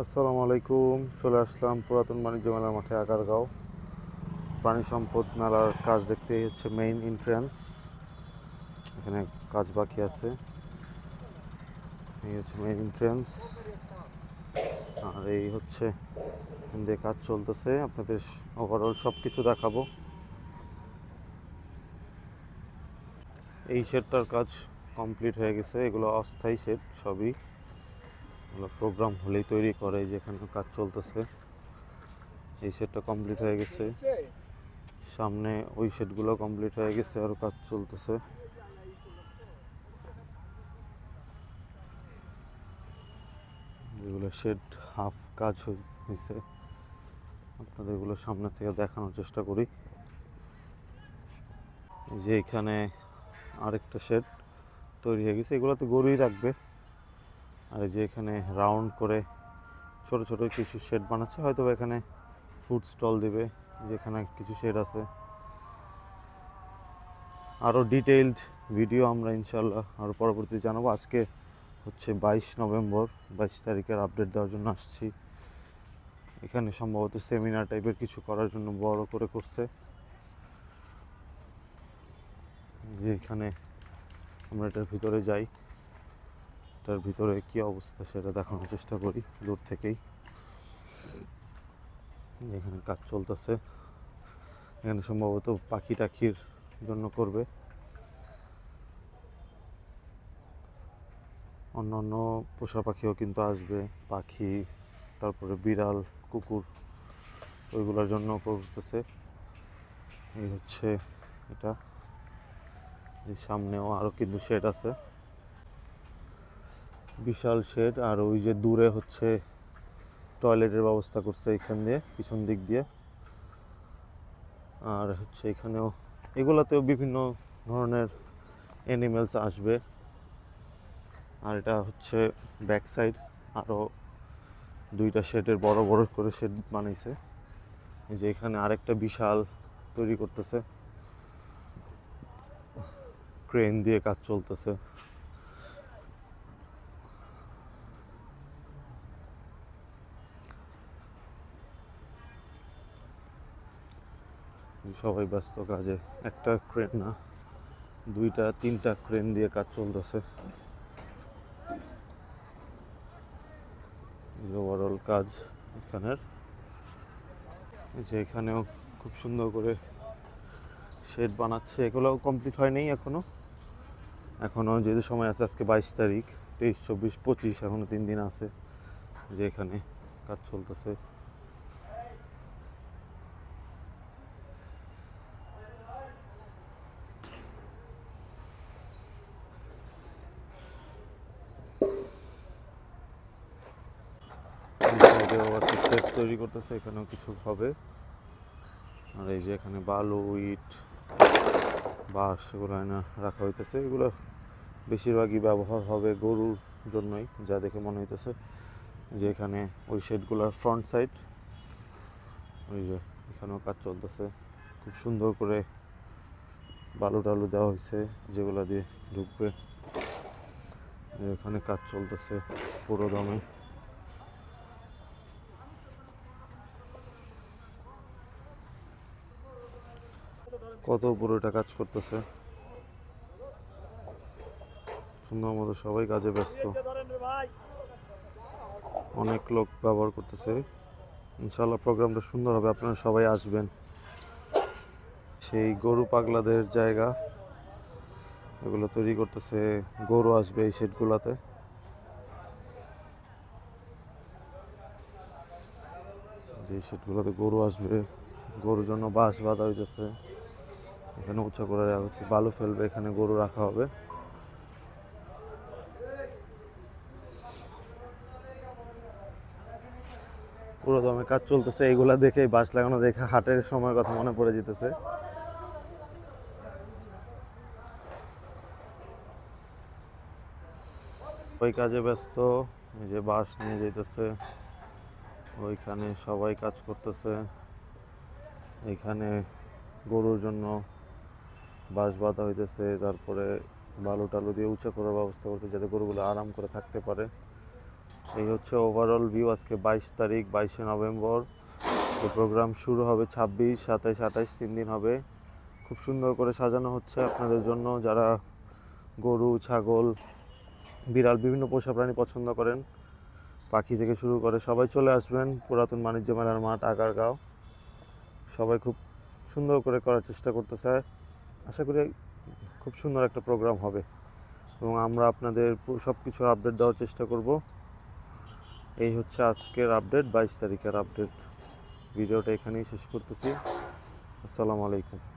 আসসালামু আলাইকুম। চলে আসলাম পুরাতন বাণিজ্য মেলার মাঠে আগারগাঁও। প্রাণী সম্পদ মেলার কাজ দেখতে হচ্ছে মেইন এন্ট্রান্স। এখানে কাজ বাকি আছে। এই হচ্ছে মেইন এন্ট্রান্স, আর এই হচ্ছে এখান কাজ চলতেছে। আপনাদের ওভারঅল সব কিছু দেখাবো। এই শেডটার কাজ কমপ্লিট হয়ে গেছে। এগুলো অস্থায়ী শেড সবই, এগুলো প্রোগ্রাম হলেই তৈরি করে। যেখানে কাজ চলতেছে, এই শেডটা কমপ্লিট হয়ে গেছে। সামনে ওই শেডগুলো কমপ্লিট হয়ে গেছে, আরও কাজ চলতেছে। এগুলো শেড হাফ কাজ হয়েছে। আপনাদের এগুলো সামনে থেকে দেখানোর চেষ্টা করি। যে এখানে আরেকটা শেড তৈরি হয়ে গেছে, এগুলো তো গরুই রাখবে। আর যে এখানে রাউন্ড করে ছোট ছোট কিছু শেড বানাচ্ছে, হয়তো এখানে ফুড স্টল দিবে। যেখানে কিছু শেড আছে। আরও ডিটেইলড ভিডিও আমরা ইনশাল্লাহ আরও পরবর্তীতে জানাবো। আজকে হচ্ছে 22 নভেম্বর, 22 তারিখের আপডেট দেওয়ার জন্য আসছি। এখানে সম্ভবত সেমিনার টাইপের কিছু করার জন্য বড় করে করছে। যে এখানে আমরা এটার ভিতরে যাই, এটার ভিতরে কি অবস্থা সেটা দেখানোর চেষ্টা করি দূর থেকেই। এখানে কাজ চলতেছে। এখানে সম্ভবত পাখি টাখির জন্য করবে। অন্যান্য পোষা পাখিও কিন্তু আসবে, পাখি, তারপরে বিড়াল, কুকুর, ওইগুলোর জন্য করতেছে। এই হচ্ছে এটা। এই সামনেও আরও কিন্তু শেড আছে, বিশাল শেড। আর ওই যে দূরে হচ্ছে টয়লেটের ব্যবস্থা করছে এখান দিয়ে, পিছন দিক দিয়ে। আর হচ্ছে এখানেও এগুলাতেও বিভিন্ন ধরনের অ্যানিমেলস আসবে। আর এটা হচ্ছে ব্যাক সাইড, আরও দুইটা শেডের বড় বড় করে শেড বানাইছে। এই যে এখানে আরেকটা বিশাল তৈরি করতেছে, ক্রেন দিয়ে কাজ চলতেছে। সবাই ব্যস্ত কাজে, একটা ক্রেন না, দুইটা তিনটা ক্রেন দিয়ে কাজ চলতেছে। ওভারঅল কাজ এখানের। যে এখানেও খুব সুন্দর করে শেড বানাচ্ছে। এগুলোও কমপ্লিট হয়নি এখনও যেহেতু সময় আছে। আজকে 22 তারিখ, 23, 24, 25, এখনও 3 দিন আছে। যে এখানে কাজ চলতেছে। শেড তৈরি করতেছে, এখানেও কিছু হবে। আর এই যে এখানে বালু, ইট, বাঁশ এগুলো এনে রাখা হইতেছে। এগুলো বেশিরভাগই ব্যবহার হবে গরুর জন্যই, যা দেখে মনে হইতেছে। যে এখানে ওই শেডগুলোর ফ্রন্ট সাইড, ওই যে এখানেও কাজ চলতেছে। খুব সুন্দর করে বালু টালু দেওয়া হয়েছে, যেগুলো দিয়ে ঢুকবে। এখানে কাজ চলতেছে পুরো দমে। কত পুরোটা কাজ করতেছে সুন্দর মতো। সবাই কাজে ব্যস্ত, অনেক লোক ব্যবহার করতেছে। ইনশাল্লাহ প্রোগ্রামটা সুন্দর হবে, আপনারা সবাই আসবেন। সেই গরু পাগলাদের জায়গা, এগুলো তৈরি করতেছে। গরু আসবে এই শেডগুলোতে। যে শেডগুলোতে গরু আসবে, গরুর জন্য বাঁশ বাঁধা হইতেছে। এখানে উঁচু করে রাখা হচ্ছে, বালু ফেলবে, এখানে গরু রাখা হবে। পুরো দমে কাজ চলতেছে। এইগুলা দেখে, বাঁশ লাগানো দেখে হাটের সময়ের কথা মনে পড়ে যেতেছে। ওই কাজে ব্যস্ত। এই যে বাঁশ নিয়ে যেতেছে, ওইখানে সবাই কাজ করতেছে। এইখানে গরুর জন্য বাঁশ বাঁধা হইতেছে, তারপরে বালু টালু দিয়ে উঁচা করার ব্যবস্থা করতে, যাতে গরুগুলো আরাম করে থাকতে পারে। এই হচ্ছে ওভারঅল ভিউ। আজকে 22 তারিখ, 22শে নভেম্বর। এই প্রোগ্রাম শুরু হবে 26, 27, 28, 3 দিন হবে। খুব সুন্দর করে সাজানো হচ্ছে আপনাদের জন্য, যারা গরু, ছাগল, বিড়াল, বিভিন্ন পোষা প্রাণী পছন্দ করেন, পাখি থেকে শুরু করে সবাই চলে আসবেন পুরাতন বাণিজ্য মেলার মাঠ আগারগাঁও। সবাই খুব সুন্দর করে করার চেষ্টা করতেছে। আশা করি খুব সুন্দর একটা প্রোগ্রাম হবে এবং আমরা আপনাদের সব কিছুর আপডেট দেওয়ার চেষ্টা করব। এই হচ্ছে আজকের আপডেট, 22 তারিখের আপডেট। ভিডিওটা এখানেই শেষ করতেছি। আসসালামু আলাইকুম।